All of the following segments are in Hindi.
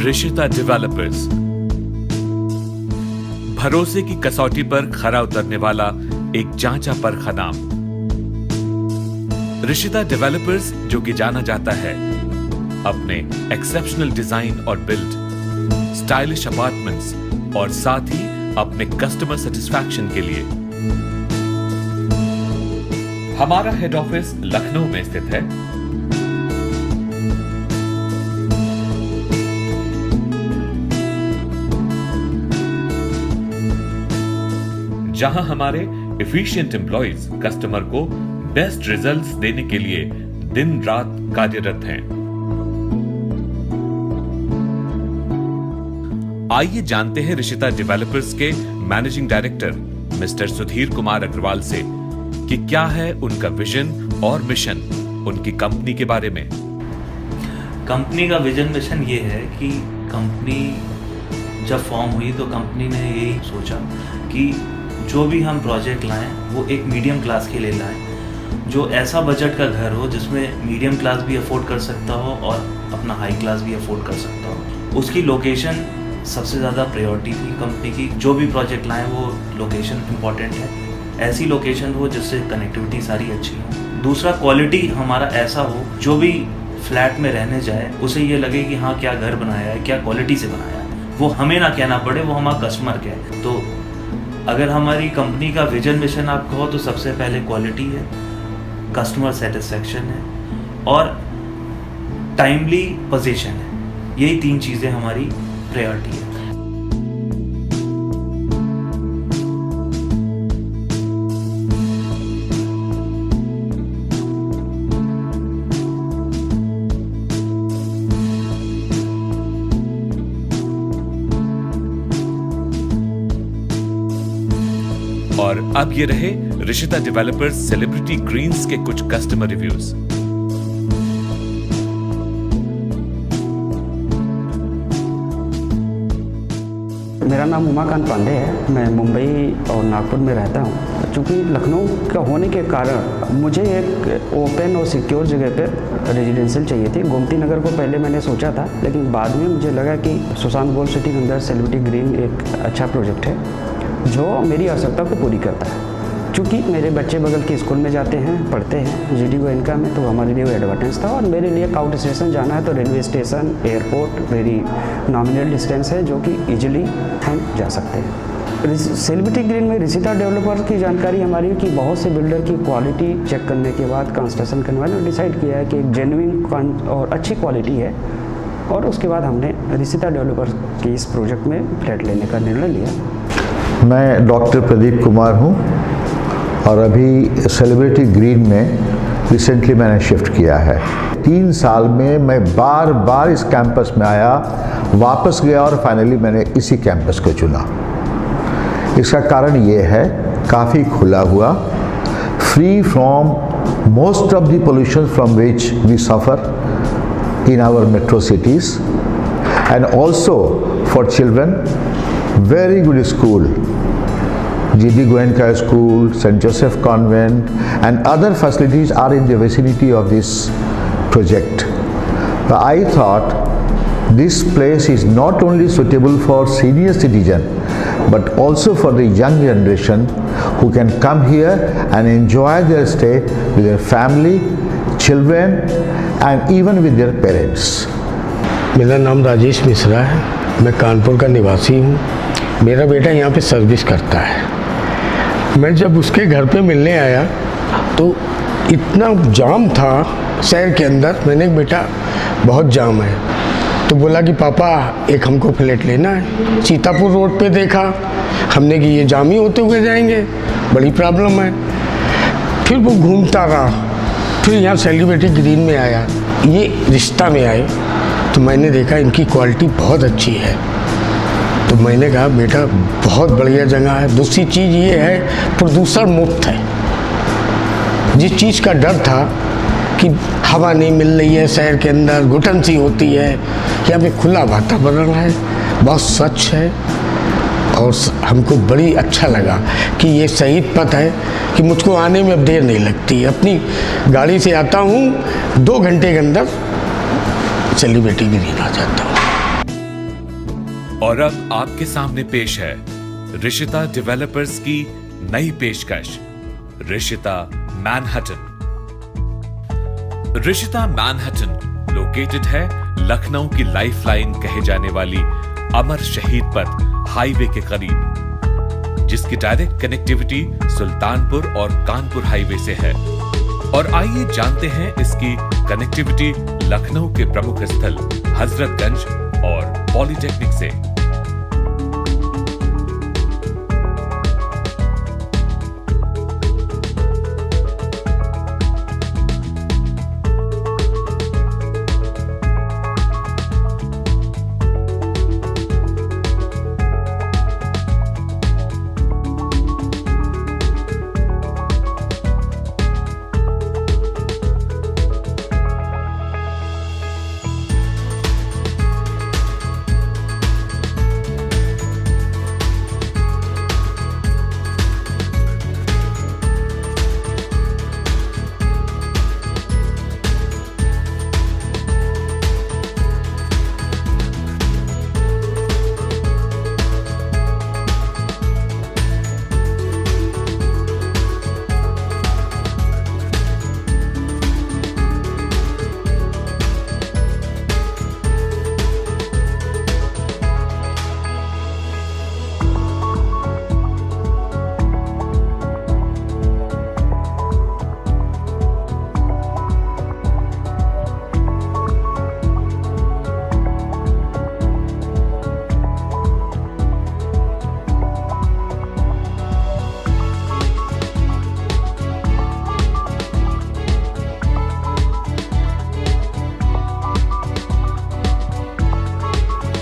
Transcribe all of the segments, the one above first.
रिशिता डेवलपर्स, भरोसे की कसौटी पर खरा उतरने वाला एक जांचा परखा नाम। रिशिता डेवलपर्स, जो कि जाना जाता है अपने एक्सेप्शनल डिजाइन और बिल्ड, स्टाइलिश अपार्टमेंट्स और साथ ही अपने कस्टमर सेटिस्फैक्शन के लिए। हमारा हेड ऑफिस लखनऊ में स्थित है। जहां हमारे एफिशिएंट एम्प्लॉइज कस्टमर को बेस्ट रिजल्ट्स देने के लिए दिन रात कार्यरत हैं। आइए जानते हैं रिशिता डेवलपर्स के managing director mister Sudhir Kumar Agarwal से कि क्या है उनका विजन और मिशन उनकी कंपनी के बारे में। कंपनी का विजन मिशन ये है कि कंपनी जब फॉर्म हुई तो कंपनी ने यही सोचा कि जो भी हम प्रोजेक्ट लाएं वो एक मीडियम क्लास के लिए लाएं, जो ऐसा बजट का घर हो जिसमें मीडियम क्लास भी अफोर्ड कर सकता हो और अपना हाई क्लास भी अफोर्ड कर सकता हो। उसकी लोकेशन सबसे ज़्यादा प्रायोरिटी थी कंपनी की। जो भी प्रोजेक्ट लाएं वो लोकेशन इम्पॉर्टेंट है, ऐसी लोकेशन हो जिससे कनेक्टिविटी सारी अच्छी हो। दूसरा, क्वालिटी हमारा ऐसा हो जो भी फ्लैट में रहने जाए उसे ये लगे कि हाँ क्या घर बनाया है, क्या क्वालिटी से बनाया है, वो हमें ना कहना पड़े, वो हमारा कस्टमर कहे। तो अगर हमारी कंपनी का विजन मिशन आप कहो तो सबसे पहले क्वालिटी है, कस्टमर सेटिस्फैक्शन है और टाइमली पोजीशन है। यही तीन चीज़ें हमारी प्रायोरिटी है। और अब ये रहे रिशिता डेवलपर्स सेलिब्रिटी ग्रीन्स के कुछ कस्टमर रिव्यूज। मेरा नाम उमाकांत पांडे है। मैं मुंबई और नागपुर में रहता हूँ। चूँकि लखनऊ का होने के कारण मुझे एक ओपन और सिक्योर जगह पर रेजिडेंशियल चाहिए थी। गोमती नगर को पहले मैंने सोचा था, लेकिन बाद में मुझे लगा कि सुशांत गोल्ड सिटी के अंदर सेलिब्रिटी ग्रीन एक अच्छा प्रोजेक्ट है जो मेरी आवश्यकता को पूरी करता है। चूँकि मेरे बच्चे बगल के स्कूल में जाते हैं, पढ़ते हैं GD गोयनका में, तो हमारे लिए वो एडवांटेज था। और मेरे लिए आउट स्टेशन जाना है तो railway station, airport very nominal distance है जो कि इजीली हम जा सकते हैं। सेलिब्रिटी ग्रीन में रिशिता डेवलपर की जानकारी हमारी कि बहुत से बिल्डर की क्वालिटी चेक करने के बाद कंस्ट्रक्शन करने वाले ने डिसाइड किया है कि एक जेन्युइन और अच्छी क्वालिटी है, और उसके बाद हमने रिशिता डेवलपर की इस प्रोजेक्ट में फ्लैट लेने का निर्णय लिया। मैं डॉक्टर प्रदीप कुमार हूँ और अभी सेलिब्रिटी ग्रीन में रिसेंटली मैंने शिफ्ट किया है। 3 साल में मैं बार बार इस कैंपस में आया, वापस गया और फाइनली मैंने इसी कैंपस को चुना। इसका कारण ये है, काफ़ी खुला हुआ, free from most of the pollution from which we suffer in our metro cities, and also for children very good school, GD Goenka School, St. Joseph Convent and other facilities are in the vicinity of this project. But I thought this place is not only suitable for senior citizen but also for the young generation who can come here and enjoy their stay with their family, children and even with their parents. मेरा नाम राजेश मिश्रा है। मैं कानपुर का निवासी हूँ। मेरा बेटा यहाँ पे सर्विस करता है। मैं जब उसके घर पे मिलने आया तो इतना जाम था शहर के अंदर। मैंने कहा बेटा बहुत जाम है, तो बोला कि पापा एक हमको फ्लैट लेना है। सीतापुर रोड पे देखा हमने कि ये जाम ही होते हुए जाएंगे, बड़ी प्रॉब्लम है। फिर वो घूमता रहा, फिर यहाँ सेलिब्रिटी ग्रीन में आया। ये रिश्ता में आए तो मैंने देखा इनकी क्वालिटी बहुत अच्छी है, तो मैंने कहा बेटा बहुत बढ़िया जगह है। दूसरी चीज़ ये है प्रदूषण मुक्त है। जिस चीज़ का डर था कि हवा नहीं मिल रही है शहर के अंदर, घुटन सी होती है, यहाँ पे खुला वातावरण है, बहुत स्वच्छ है और हमको बड़ी अच्छा लगा कि ये सही पथ है कि मुझको आने में अब देर नहीं लगती। अपनी गाड़ी से आता हूँ, 2 घंटे के अंदर सेलिब्रिटी ग्रीन आ जाता हूँ। और अब आपके सामने पेश है ऋषिता डेवलपर्स की नई पेशकश, Rishita Manhattan. Rishita Manhattan located है लखनऊ की लाइफलाइन कहे जाने वाली अमर शहीद पथ हाईवे के करीब, जिसकी डायरेक्ट कनेक्टिविटी सुल्तानपुर और कानपुर हाईवे से है। और आइए जानते हैं इसकी कनेक्टिविटी लखनऊ के प्रमुख स्थल हजरतगंज और पॉलिटेक्निक से।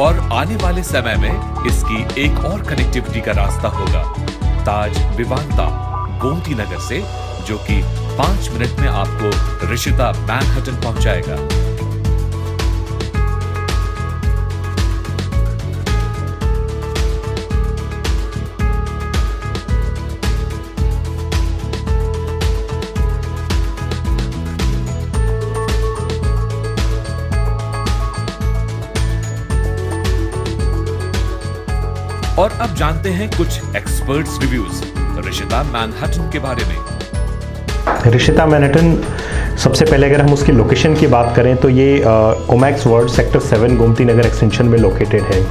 और आने वाले समय में इसकी एक और कनेक्टिविटी का रास्ता होगा ताज विवांता गोमती नगर से, जो कि 5 मिनट में आपको ऋषिता मैनहट्टन पहुंचाएगा। और अब जानते हैं कुछ एक्सपर्ट्स रिव्यूज ऋषिता मैनहट्टन के बारे में। ऋषिता मैनहट्टन, सबसे पहले अगर हम उसकी लोकेशन की बात करें तो ये Omaxe world sector 7 Gomti Nagar extension में लोकेटेड है।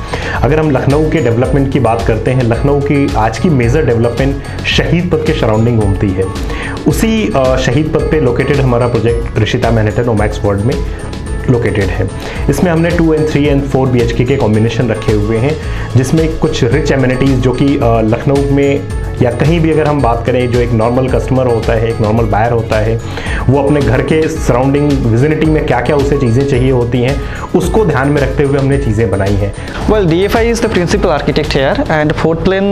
अगर हम लखनऊ के डेवलपमेंट की बात करते हैं, लखनऊ की आज की मेजर डेवलपमेंट शहीद पथ के सराउंडिंग घूमती है। उसी शहीद पथ पे लोकेटेड हमारा project Rishita Manhattan Omaxe world में लोकेटेड है। इसमें हमने 2 and 3 and 4 BHK के कॉम्बिनेशन रखे हुए हैं, जिसमें कुछ रिच एमिनिटीज़ जो कि लखनऊ में या कहीं भी अगर हम बात करें, जो एक नॉर्मल कस्टमर होता है, एक नॉर्मल बायर होता है, वो अपने घर के सराउंडिंग विजिनिटी में क्या क्या उसे चीज़ें चाहिए होती हैं, उसको ध्यान में रखते हुए हमने चीज़ें बनाई हैं। Well, DFI is the principal architect here, and Fort Plain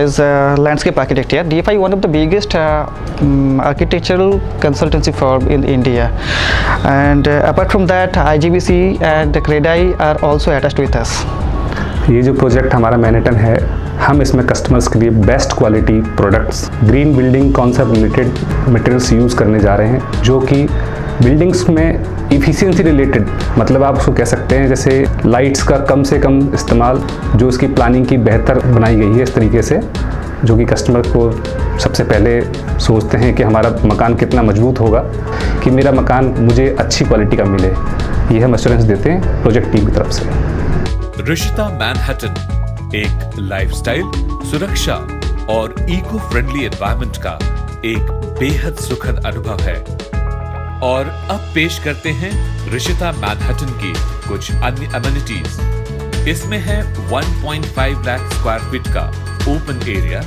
is a landscape architect here. DFI one of the biggest architectural consultancy firm in India, and apart from that, IGBC and CREDAI are also attached with us. ये जो प्रोजेक्ट हमारा मैनहट्टन है, हम इसमें कस्टमर्स के लिए best quality products, green building concept related materials use करने जा रहे हैं, जो कि बिल्डिंग्स में इफ़िशियंसी रिलेटेड, मतलब आप उसको कह सकते हैं जैसे लाइट्स का कम से कम इस्तेमाल, जो इसकी प्लानिंग की बेहतर बनाई गई है इस तरीके से, जो कि कस्टमर को सबसे पहले सोचते हैं कि हमारा मकान कितना मजबूत होगा कि मेरा मकान मुझे अच्छी क्वालिटी का मिले। ये हम एश्योरेंस देते हैं प्रोजेक्ट टीम की तरफ से। ऋषिता मैनहट्टन एक लाइफस्टाइल, सुरक्षा और इको फ्रेंडली एनवायरनमेंट का एक बेहद सुखद अनुभव है। और अब पेश करते हैं ऋषिता मैनहट्टन की कुछ अन्य अमेनिटीज। इसमें है 1.5 लाख स्क्वायर फीट का ओपन एरिया।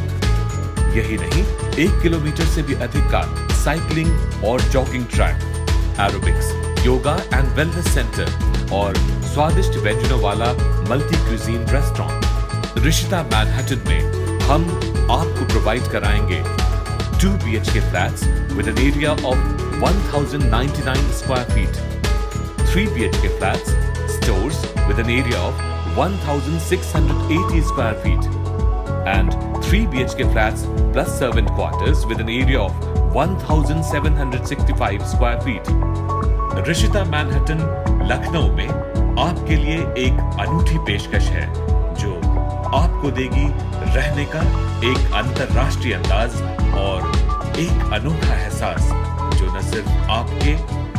यही नहीं, 1 किलोमीटर से भी अधिक का साइकिलिंग और jogging track, aerobics, yoga and wellness centre और स्वादिष्ट व्यंजनों वाला multi cuisine restaurant. Rishita Manhattan में हम आपको प्रोवाइड कराएंगे 2 BHK flats with an area of 1099 square feet, 3 BHK flats, stores with an area of 1680 square feet, and 3 BHK flats plus servant quarters with an area of 1765 square feet. Rishita Manhattan Lucknow में आपके लिए एक अनूठी पेशकश है, जो आपको देगी रहने का एक अंतर्राष्ट्रीय अंदाज और एक अनोखा एहसास जो न सिर्फ आपके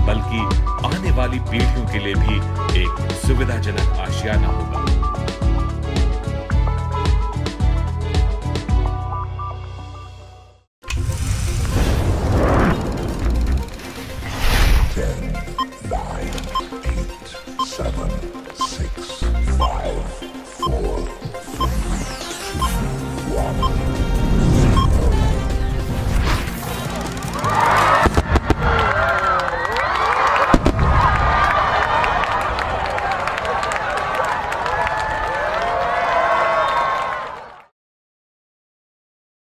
बल्कि आने वाली पीढ़ियों के लिए भी एक सुविधाजनक आशियाना होगा।